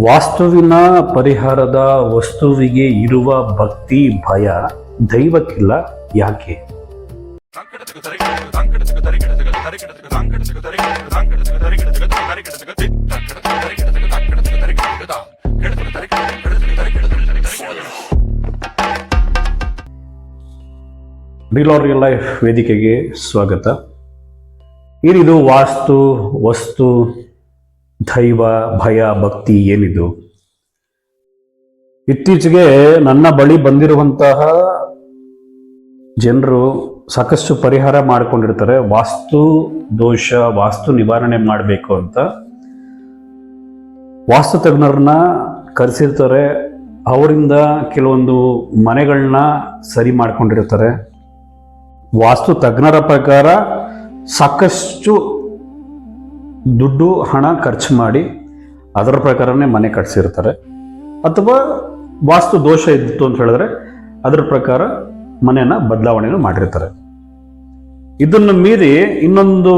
ವಾಸ್ತುವಿನ ಪರಿಹಾರದ ವಸ್ತುವಿಗೆ ಇರುವ ಭಕ್ತಿ ಭಯ ದೈವಕ್ಕಿಲ್ಲ ಯಾಕೆ? ರಿಯಲ್ ಲೈಫ್ ವೇದಿಕೆಗೆ ಸ್ವಾಗತ. ಏನಿದು ವಾಸ್ತು, ವಸ್ತು, ದೈವ, ಭಯ, ಭಕ್ತಿ ಏನಿದು? ಇತ್ತೀಚೆಗೆ ನನ್ನ ಬಳಿ ಬಂದಿರುವಂತಹ ಜನರು ಸಾಕಷ್ಟು ಪರಿಹಾರ ಮಾಡಿಕೊಂಡಿರ್ತಾರೆ. ವಾಸ್ತು ದೋಷ, ವಾಸ್ತು ನಿವಾರಣೆ ಮಾಡಬೇಕು ಅಂತ ವಾಸ್ತು ತಜ್ಞರನ್ನ ಕರೆಸಿರ್ತಾರೆ. ಅವರಿಂದ ಕೆಲವೊಂದು ಮನೆಗಳನ್ನ ಸರಿ ಮಾಡ್ಕೊಂಡಿರ್ತಾರೆ. ವಾಸ್ತು ತಜ್ಞರ ಪ್ರಕಾರ ಸಾಕಷ್ಟು ದುಡ್ಡು ಹಣ ಖರ್ಚು ಮಾಡಿ ಅದರ ಪ್ರಕಾರನೇ ಮನೆ ಕಟ್ಸಿರ್ತಾರೆ. ಅಥವಾ ವಾಸ್ತು ದೋಷ ಇದ್ದಿತ್ತು ಅಂತ ಹೇಳಿದ್ರೆ ಅದರ ಪ್ರಕಾರ ಮನೆಯನ್ನ ಬದಲಾವಣೆಯನ್ನು ಮಾಡಿರ್ತಾರೆ. ಇದನ್ನು ಮೀರಿ ಇನ್ನೊಂದು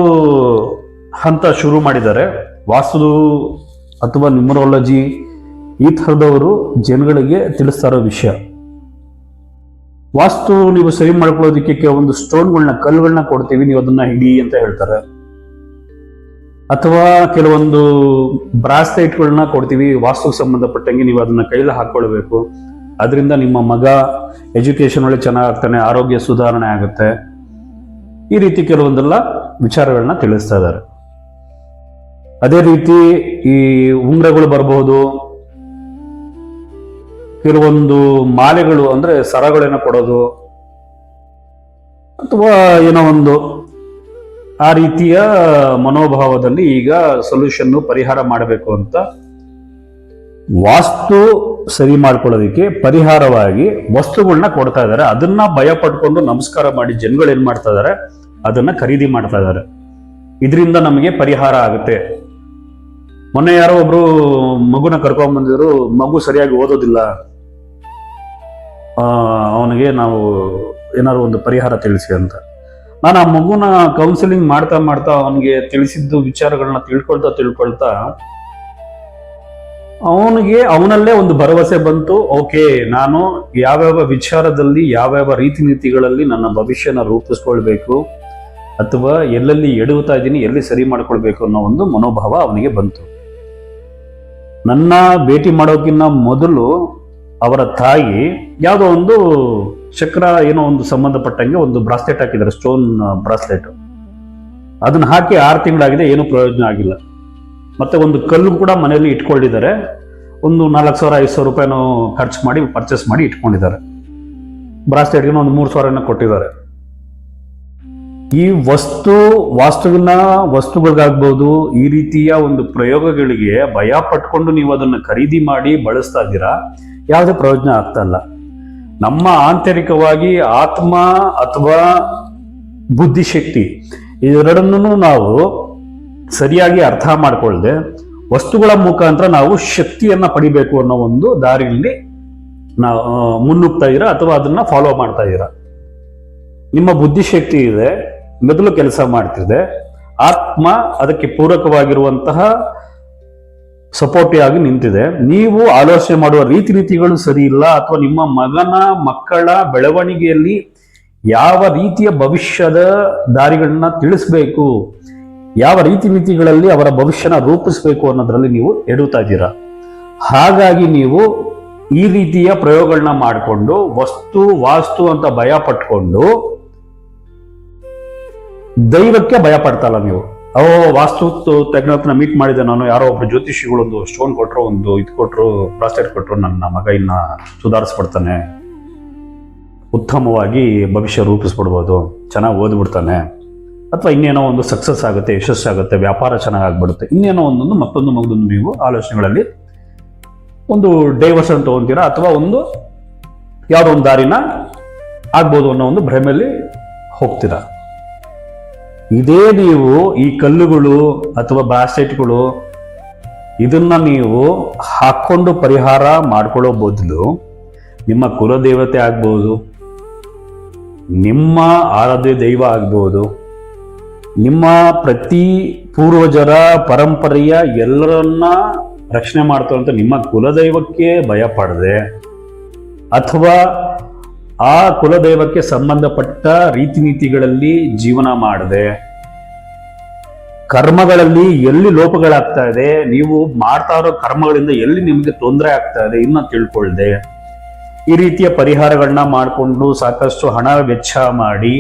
ಹಂತ ಶುರು ಮಾಡಿದ್ದಾರೆ. ವಾಸ್ತು ಅಥವಾ ನ್ಯೂಮರಾಲಜಿ ಈ ಥರದವರು ಜನಗಳಿಗೆ ತಿಳಿಸ್ತಾ ಇರೋ ವಿಷಯ. ವಾಸ್ತು ನೀವು ಸರಿ ಮಾಡ್ಕೊಳ್ಳೋದಕ್ಕೆ ಕೆಲವೊಂದು ಸ್ಟೋನ್ಗಳನ್ನ, ಕಲ್ಲುಗಳನ್ನ ಕೊಡ್ತೀವಿ, ನೀವು ಅದನ್ನ ಹಿಡಿ ಅಂತ ಹೇಳ್ತಾರೆ. ಅಥವಾ ಕೆಲವೊಂದು ಬ್ರಾಸ್ಲೈಟ್ಗಳನ್ನ ಕೊಡ್ತೀವಿ, ವಾಸ್ತುಗೆ ಸಂಬಂಧಪಟ್ಟಂಗೆ ನೀವು ಅದನ್ನ ಕೈಲಿ ಹಾಕೊಳ್ಬೇಕು, ಅದರಿಂದ ನಿಮ್ಮ ಮಗ ಎಜುಕೇಶನ್ ಒಳ್ಳೆ ಚೆನ್ನಾಗ್ತಾನೆ, ಆರೋಗ್ಯ ಸುಧಾರಣೆ ಆಗುತ್ತೆ. ಈ ರೀತಿ ಕೆಲವೊಂದೆಲ್ಲ ವಿಚಾರಗಳನ್ನ ತಿಳಿಸ್ತಾ ಇದ್ದಾರೆ. ಅದೇ ರೀತಿ ಈ ಉಂಗ್ರಗಳು ಬರಬಹುದು, ಕೆಲವೊಂದು ಮಾಲೆಗಳು ಅಂದ್ರೆ ಸರಗಳನ್ನ ಕೊಡೋದು, ಅಥವಾ ಏನೋ ಒಂದು ಆ ರೀತಿಯ ಮನೋಭಾವದಲ್ಲಿ ಈಗ ಸೊಲ್ಯೂಷನ್ ಪರಿಹಾರ ಮಾಡಬೇಕು ಅಂತ ವಾಸ್ತು ಸರಿ ಮಾಡ್ಕೊಳ್ಳೋದಕ್ಕೆ ಪರಿಹಾರವಾಗಿ ವಸ್ತುಗಳನ್ನ ಕೊಡ್ತಾ ಇದ್ದಾರೆ. ಅದನ್ನ ಭಯ ಪಟ್ಕೊಂಡು ನಮಸ್ಕಾರ ಮಾಡಿ ಜನಗಳು ಏನ್ ಮಾಡ್ತಾ ಇದಾರೆ, ಅದನ್ನ ಖರೀದಿ ಮಾಡ್ತಾ ಇದ್ದಾರೆ. ಇದರಿಂದ ನಮಗೆ ಪರಿಹಾರ ಆಗುತ್ತೆ. ಮೊನ್ನೆ ಯಾರೋ ಒಬ್ರು ಮಗುನ ಕರ್ಕೊಂಡ್ ಬಂದಿದ್ರು, ಮಗು ಸರಿಯಾಗಿ ಓದೋದಿಲ್ಲ, ಅವನಿಗೆ ನಾವು ಏನಾದ್ರು ಒಂದು ಪರಿಹಾರ ತಿಳಿಸಿ ಅಂತ. ನಾನು ಆ ಮಗುನ ಕೌನ್ಸಿಲಿಂಗ್ ಮಾಡ್ತಾ ಅವನಿಗೆ ತಿಳಿಸಿದ್ದು ವಿಚಾರಗಳನ್ನ ತಿಳ್ಕೊಳ್ತಾ ಅವನಿಗೆ ಅವನಲ್ಲೇ ಒಂದು ಭರವಸೆ ಬಂತು. ಓಕೆ, ನಾನು ಯಾವ್ಯಾವ ವಿಚಾರದಲ್ಲಿ, ಯಾವ್ಯಾವ ರೀತಿ ನೀತಿಗಳಲ್ಲಿ ನನ್ನ ಭವಿಷ್ಯನ ರೂಪಿಸ್ಕೊಳ್ಬೇಕು, ಅಥವಾ ಎಲ್ಲೆಲ್ಲಿ ಎಡುತ್ತಾ ಇದ್ದೀನಿ, ಎಲ್ಲಿ ಸರಿ ಮಾಡ್ಕೊಳ್ಬೇಕು ಅನ್ನೋ ಒಂದು ಮನೋಭಾವ ಅವನಿಗೆ ಬಂತು. ನನ್ನ ಭೇಟಿ ಮಾಡೋಕ್ಕಿಂತ ಮೊದಲು ಅವರ ತಾಯಿ ಯಾವುದೋ ಒಂದು ಚಕ್ರ ಏನೋ ಒಂದು ಸಂಬಂಧಪಟ್ಟಂಗೆ ಒಂದು ಬ್ರಾಸ್ಲೆಟ್ ಹಾಕಿದ್ದಾರೆ, ಸ್ಟೋನ್ ಬ್ರಾಸ್ಲೆಟ್. ಅದನ್ನ ಹಾಕಿ 6 ತಿಂಗಳಾಗಿದೆ, ಏನು ಪ್ರಯೋಜನ ಆಗಿಲ್ಲ. ಮತ್ತೆ ಒಂದು ಕಲ್ಲು ಕೂಡ ಮನೆಯಲ್ಲಿ ಇಟ್ಕೊಂಡಿದ್ದಾರೆ. ಒಂದು 4,000-5,000 ರೂಪಾಯಿನೋ ಖರ್ಚು ಮಾಡಿ ಪರ್ಚೇಸ್ ಮಾಡಿ ಇಟ್ಕೊಂಡಿದ್ದಾರೆ. ಬ್ರಾಸ್ಲೆಟ್ಗೆ ಒಂದು 3,000 ಕೊಟ್ಟಿದ್ದಾರೆ. ಈ ವಾಸ್ತುವಿನ ವಸ್ತುಗಳಿಗಾಗ್ಬೋದು, ಈ ರೀತಿಯ ಒಂದು ಪ್ರಯೋಗಗಳಿಗೆ ಭಯ ಪಟ್ಕೊಂಡು ನೀವು ಅದನ್ನು ಖರೀದಿ ಮಾಡಿ ಬಳಸ್ತಾ ಇದ್ದೀರಾ, ಯಾವುದೇ ಪ್ರಯೋಜನ ಆಗ್ತಾ ಇಲ್ಲ. ನಮ್ಮ ಆಂತರಿಕವಾಗಿ ಆತ್ಮ ಅಥವಾ ಬುದ್ಧಿಶಕ್ತಿ ಇವೆರಡನ್ನೂ ನಾವು ಸರಿಯಾಗಿ ಅರ್ಥ ಮಾಡ್ಕೊಳ್ಳದೆ ವಸ್ತುಗಳ ಮುಖಾಂತರ ನಾವು ಶಕ್ತಿಯನ್ನ ಪಡಿಬೇಕು ಅನ್ನೋ ಒಂದು ದಾರಿಯಲ್ಲಿ ನಾವು ಮುನ್ನುಗ್ತಾ ಇದ್ದೀರಾ, ಅಥವಾ ಅದನ್ನ ಫಾಲೋ ಮಾಡ್ತಾ ಇದ್ದೀರಾ. ನಿಮ್ಮ ಬುದ್ಧಿಶಕ್ತಿ ಇದೆ, ಮೊದಲು ಕೆಲಸ ಮಾಡ್ತಿದೆ, ಆತ್ಮ ಅದಕ್ಕೆ ಪೂರಕವಾಗಿರುವಂತಹ ಸಪೋರ್ಟಿವ್ ಆಗಿ ನಿಂತಿದೆ. ನೀವು ಆಲೋಚನೆ ಮಾಡುವ ರೀತಿಗಳು ಸರಿ ಇಲ್ಲ, ಅಥವಾ ನಿಮ್ಮ ಮಕ್ಕಳ ಬೆಳವಣಿಗೆಯಲ್ಲಿ ಯಾವ ರೀತಿಯ ಭವಿಷ್ಯದ ದಾರಿಗಳನ್ನ ತಿಳಿಸ್ಬೇಕು, ಯಾವ ನೀತಿಗಳಲ್ಲಿ ಅವರ ಭವಿಷ್ಯನ ರೂಪಿಸ್ಬೇಕು ಅನ್ನೋದ್ರಲ್ಲಿ ನೀವು ಎಡುತ್ತಾ ಇದ್ದೀರಾ. ಹಾಗಾಗಿ ನೀವು ಈ ರೀತಿಯ ಪ್ರಯೋಗಗಳನ್ನ ಮಾಡಿಕೊಂಡು ವಾಸ್ತು ಅಂತ ಭಯ ಪಟ್ಕೊಂಡು ದೈವಕ್ಕೆ ಭಯ ಪಡ್ತಲ್ಲ ನೀವು. ವಾಸ್ತು ತಜ್ಞರನ್ನ ಮೀಟ್ ಮಾಡಿದೆ ನಾನು, ಯಾರೋ ಒಬ್ರು ಜ್ಯೋತಿಷಿಗಳು ಒಂದು ಸ್ಟೋನ್ ಕೊಟ್ರು, ಒಂದು ಇದು ಕೊಟ್ರು, ಬ್ರಾಸ್ಲೆಟ್ ಕೊಟ್ರು, ನನ್ನ ಮಗ ಇನ್ನ ಸುಧಾರಿಸ್ಬಿಡ್ತಾನೆ, ಉತ್ತಮವಾಗಿ ಭವಿಷ್ಯ ರೂಪಿಸ್ಬಿಡ್ಬೋದು, ಚೆನ್ನಾಗಿ ಓದ್ಬಿಡ್ತಾನೆ, ಅಥವಾ ಇನ್ನೇನೋ ಒಂದು ಸಕ್ಸಸ್ ಆಗುತ್ತೆ, ಯಶಸ್ಸಾಗುತ್ತೆ, ವ್ಯಾಪಾರ ಚೆನ್ನಾಗಿ ಆಗ್ಬಿಡುತ್ತೆ, ಇನ್ನೇನೋ ಮತ್ತೊಂದು ನೀವು ಆಲೋಚನೆಗಳಲ್ಲಿ ಒಂದು ಡೈವರ್ಷನ್ ತಗೊಂತೀರಾ, ಅಥವಾ ಒಂದು ಯಾವುದೋ ಒಂದು ದಾರಿನ ಆಗ್ಬೋದು ಅನ್ನೋ ಒಂದು ಭ್ರಮೆಯಲ್ಲಿ ಹೋಗ್ತೀರಾ. ಇದೇ ನೀವು ಈ ಕಲ್ಲುಗಳು ಅಥವಾ ಬ್ರಾಸ್ಲೆಟ್ಗಳು ಇದನ್ನ ನೀವು ಹಾಕೊಂಡು ಪರಿಹಾರ ಮಾಡ್ಕೊಳ್ಳೋ ಬದಲು ನಿಮ್ಮ ಕುಲದೇವತೆ ಆಗ್ಬೋದು, ನಿಮ್ಮ ಆರಾಧ್ಯ ದೈವ ಆಗ್ಬೋದು, ನಿಮ್ಮ ಪ್ರತಿ ಪೂರ್ವಜರ ಪರಂಪರೆಯ ಎಲ್ಲರನ್ನ ರಕ್ಷಣೆ ಮಾಡ್ತು ಅಂತ ನಿಮ್ಮ ಕುಲದೈವಕ್ಕೆ ಭಯ ಪಡದೆ ಅಥವಾ ಆ ಕುಲದೈವಕ್ಕೆ ಸಂಬಂಧಪಟ್ಟ ರೀತಿ ನೀತಿಗಳಲ್ಲಿ ಜೀವನ ಮಾಡದೆ, ಕರ್ಮಗಳಲ್ಲಿ ಎಲ್ಲಿ ಲೋಪಗಳಾಗ್ತಾ ಇದೆ, ನೀವು ಮಾಡ್ತಾ ಇರೋ ಕರ್ಮಗಳಿಂದ ಎಲ್ಲಿ ನಿಮಗೆ ತೊಂದರೆ ಆಗ್ತಾ ಇದೆ ಇನ್ನ ತಿಳ್ಕೊಳ್ದೆ, ಈ ರೀತಿಯ ಪರಿಹಾರಗಳನ್ನ ಮಾಡಿಕೊಂಡು ಸಾಕಷ್ಟು ಹಣ ವೆಚ್ಚ ಮಾಡಿ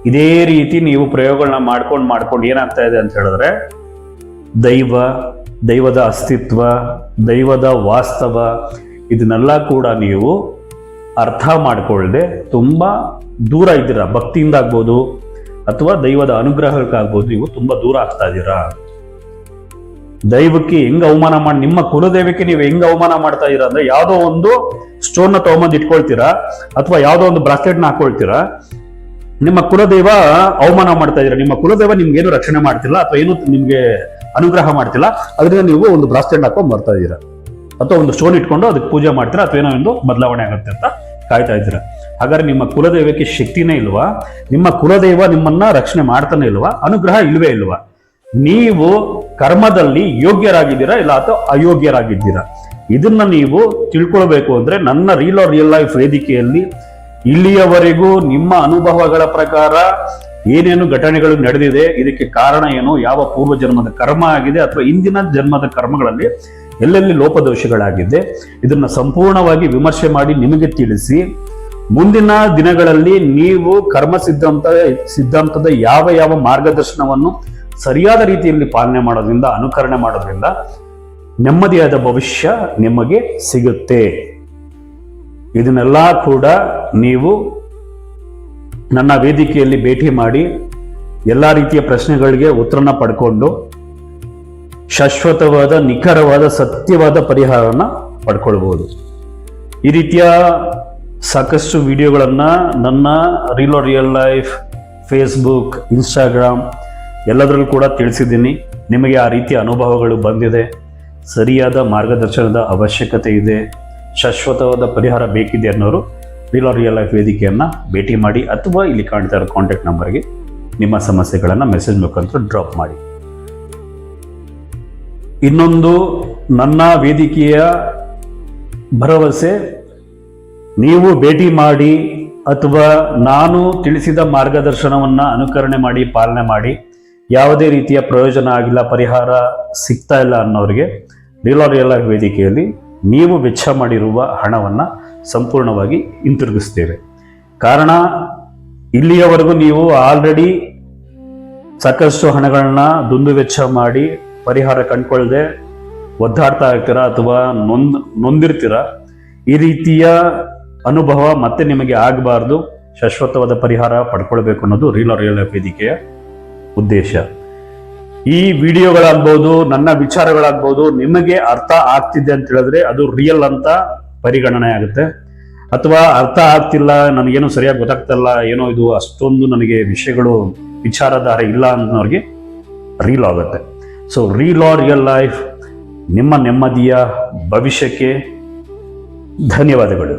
ಇದೇ ರೀತಿ ನೀವು ಪ್ರಯೋಗಗಳನ್ನ ಮಾಡ್ಕೊಂಡು ಏನಾಗ್ತಾ ಇದೆ ಅಂತ ಹೇಳಿದ್ರೆ ದೈವದ ಅಸ್ತಿತ್ವ, ದೈವದ ವಾಸ್ತವ ಇದನ್ನೆಲ್ಲ ಕೂಡ ನೀವು ಅರ್ಥ ಮಾಡ್ಕೊಳ್ಳದೆ ತುಂಬಾ ದೂರ ಇದ್ದೀರಾ. ಭಕ್ತಿಯಿಂದ ಆಗ್ಬೋದು ಅಥವಾ ದೈವದ ಅನುಗ್ರಹಕ್ಕಾಗ್ಬೋದು, ನೀವು ತುಂಬಾ ದೂರ ಆಗ್ತಾ ಇದ್ದೀರಾ. ದೈವಕ್ಕೆ ಹೆಂಗ್ ಅವಮಾನ ಮಾಡಿ, ನಿಮ್ಮ ಕುಲದೈವಕ್ಕೆ ನೀವು ಹೆಂಗ್ ಅವಮಾನ ಮಾಡ್ತಾ ಇದ್ದೀರಾ ಅಂದ್ರೆ, ಯಾವುದೋ ಒಂದು ಸ್ಟೋನ್ ನ ತಗೊಂಬಂದು ಇಟ್ಕೊಳ್ತೀರಾ ಅಥವಾ ಯಾವುದೋ ಒಂದು ಬ್ರಾಸ್ಲೆಟ್ ನ ಹಾಕೊಳ್ತೀರಾ, ನಿಮ್ಮ ಕುಲದೈವ ಅವಮಾನ ಮಾಡ್ತಾ ಇದ್ದೀರಾ. ನಿಮ್ಮ ಕುಲದೈವ ನಿಮ್ಗೇನು ರಕ್ಷಣೆ ಮಾಡ್ತಿಲ್ಲ ಅಥವಾ ಏನು ನಿಮ್ಗೆ ಅನುಗ್ರಹ ಮಾಡ್ತಿಲ್ಲ, ಅದರಿಂದ ನೀವು ಒಂದು ಬ್ರಾಸ್ಲೆಟ್ ಹಾಕೊಂಡು ಬರ್ತಾ ಇದ್ದೀರಾ ಅಥವಾ ಒಂದು ಸ್ಟೋನ್ ಇಟ್ಕೊಂಡು ಅದಕ್ಕೆ ಪೂಜೆ ಮಾಡ್ತೀರಾ ಅಥವಾ ಏನೋ ಒಂದು ಬದಲಾವಣೆ ಆಗುತ್ತೆ ಅಂತ ಕಾಯ್ತಾ ಇದ್ದೀರಾ. ಹಾಗಾದ್ರೆ ನಿಮ್ಮ ಕುಲದೈವಕ್ಕೆ ಶಕ್ತಿನೇ ಇಲ್ವಾ? ನಿಮ್ಮ ಕುಲದೈವ ನಿಮ್ಮನ್ನ ರಕ್ಷಣೆ ಮಾಡ್ತಾನೆ ಇಲ್ವಾ? ಅನುಗ್ರಹ ಇಲ್ವೇ ಇಲ್ವಾ? ನೀವು ಕರ್ಮದಲ್ಲಿ ಯೋಗ್ಯರಾಗಿದ್ದೀರಾ ಇಲ್ಲ ಅಥವಾ ಅಯೋಗ್ಯರಾಗಿದ್ದೀರಾ? ಇದನ್ನ ನೀವು ತಿಳ್ಕೊಳ್ಬೇಕು ಅಂದ್ರೆ ನನ್ನ ರಿಯಲ್ ಲೈಫ್ ವೇದಿಕೆಯಲ್ಲಿ ಇಲ್ಲಿಯವರೆಗೂ ನಿಮ್ಮ ಅನುಭವಗಳ ಪ್ರಕಾರ ಏನೇನು ಘಟನೆಗಳು ನಡೆದಿದೆ, ಇದಕ್ಕೆ ಕಾರಣ ಏನು, ಯಾವ ಪೂರ್ವ ಜನ್ಮದ ಕರ್ಮ ಆಗಿದೆ ಅಥವಾ ಇಂದಿನ ಜನ್ಮದ ಕರ್ಮಗಳಲ್ಲಿ ಎಲ್ಲೆಲ್ಲಿ ಲೋಪದೋಷಗಳಾಗಿದೆ, ಇದನ್ನ ಸಂಪೂರ್ಣವಾಗಿ ವಿಮರ್ಶೆ ಮಾಡಿ ನಿಮಗೆ ತಿಳಿಸಿ, ಮುಂದಿನ ದಿನಗಳಲ್ಲಿ ನೀವು ಕರ್ಮ ಸಿದ್ಧಾಂತದ ಯಾವ ಮಾರ್ಗದರ್ಶನವನ್ನು ಸರಿಯಾದ ರೀತಿಯಲ್ಲಿ ಪಾಲನೆ ಮಾಡೋದ್ರಿಂದ, ಅನುಕರಣೆ ಮಾಡೋದ್ರಿಂದ ನೆಮ್ಮದಿಯಾದ ಭವಿಷ್ಯ ನಿಮಗೆ ಸಿಗುತ್ತೆ. ಇದನ್ನೆಲ್ಲ ಕೂಡ ನೀವು ನನ್ನ ವೇದಿಕೆಯಲ್ಲಿ ಭೇಟಿ ಮಾಡಿ ಎಲ್ಲ ರೀತಿಯ ಪ್ರಶ್ನೆಗಳಿಗೆ ಉತ್ತರನ ಪಡ್ಕೊಂಡು ಶಾಶ್ವತವಾದ, ನಿಖರವಾದ, ಸತ್ಯವಾದ ಪರಿಹಾರನ ಪಡ್ಕೊಳ್ಬಹುದು. ಈ ರೀತಿಯ ಸಾಕಷ್ಟು ವಿಡಿಯೋಗಳನ್ನ ನನ್ನ ರಿಯಲ್ ಲೈಫ್ ಫೇಸ್ಬುಕ್, ಇನ್ಸ್ಟಾಗ್ರಾಮ್ ಎಲ್ಲದರಲ್ಲೂ ಕೂಡ ತಿಳಿಸಿದ್ದೀನಿ. ನಿಮಗೆ ಆ ರೀತಿಯ ಅನುಭವಗಳು ಬಂದಿದೆ, ಸರಿಯಾದ ಮಾರ್ಗದರ್ಶನದ ಅವಶ್ಯಕತೆ ಇದೆ, ಶಾಶ್ವತವಾದ ಪರಿಹಾರ ಬೇಕಿದೆ ಅನ್ನೋರು ರಿಯಲ್ ಲೈಫ್ ವೇದಿಕೆಯನ್ನು ಭೇಟಿ ಮಾಡಿ ಅಥವಾ ಇಲ್ಲಿ ಕಾಣ್ತಾ ಇರೋ ಕಾಂಟ್ಯಾಕ್ಟ್ ನಂಬರ್ಗೆ ನಿಮ್ಮ ಸಮಸ್ಯೆಗಳನ್ನು ಮೆಸೇಜ್ ಮುಖಾಂತರ ಡ್ರಾಪ್ ಮಾಡಿ. ಇನ್ನೊಂದು ನನ್ನ ವೇದಿಕೆಯ ಭರವಸೆ, ನೀವು ಭೇಟಿ ಮಾಡಿ ಅಥವಾ ನಾನು ತಿಳಿಸಿದ ಮಾರ್ಗದರ್ಶನವನ್ನು ಅನುಕರಣೆ ಮಾಡಿ ಪಾಲನೆ ಮಾಡಿ ಯಾವುದೇ ರೀತಿಯ ಪ್ರಯೋಜನ ಆಗಿಲ್ಲ, ಪರಿಹಾರ ಸಿಗ್ತಾ ಇಲ್ಲ ಅನ್ನೋರಿಗೆ ರಿಯಲ್ ಲೈಫ್ ವೇದಿಕೆಯಲ್ಲಿ ನೀವು ವೆಚ್ಚ ಮಾಡಿರುವ ಹಣವನ್ನು ಸಂಪೂರ್ಣವಾಗಿ ಹಿಂತಿರುಗಿಸ್ತೇವೆ. ಕಾರಣ ಇಲ್ಲಿಯವರೆಗೂ ನೀವು ಆಲ್ರೆಡಿ ಸಾಕಷ್ಟು ಹಣಗಳನ್ನ ದುಂದು ವೆಚ್ಚ ಮಾಡಿ ಪರಿಹಾರ ಕಂಡುಕೊಳ್ಳದೆ ಒದ್ದಾಡ್ತಾ ಇರ್ತೀರಾ ಅಥವಾ ನೊಂದಿರ್ತೀರ. ಈ ರೀತಿಯ ಅನುಭವ ಮತ್ತೆ ನಿಮಗೆ ಆಗಬಾರ್ದು, ಶಾಶ್ವತವಾದ ಪರಿಹಾರ ಪಡ್ಕೊಳ್ಬೇಕು ಅನ್ನೋದು ರಿಯಲ್ ಲೈಫ್ ವೇದಿಕೆಯ ಉದ್ದೇಶ. ಈ ವಿಡಿಯೋಗಳಾಗ್ಬೋದು, ನನ್ನ ವಿಚಾರಗಳಾಗ್ಬೋದು ನಿಮಗೆ ಅರ್ಥ ಆಗ್ತಿದೆ ಅಂತ ಹೇಳಿದ್ರೆ ಅದು ರಿಯಲ್ ಅಂತ ಪರಿಗಣನೆ ಆಗುತ್ತೆ. ಅಥವಾ ಅರ್ಥ ಆಗ್ತಿಲ್ಲ, ನನಗೇನು ಸರಿಯಾಗಿ ಗೊತ್ತಾಗ್ತಲ್ಲ, ಏನೋ ಇದು ಅಷ್ಟೊಂದು ನನಗೆ ವಿಷಯಗಳು ವಿಚಾರಧಾರೆ ಇಲ್ಲ ಅನ್ನೋರಿಗೆ ರೀಲ್ ಆಗುತ್ತೆ. ಸೊ ರಿಯಲ್ ಲೈಫ್ ನಿಮ್ಮ ನೆಮ್ಮದಿಯ ಭವಿಷ್ಯಕ್ಕೆ ಧನ್ಯವಾದಗಳು.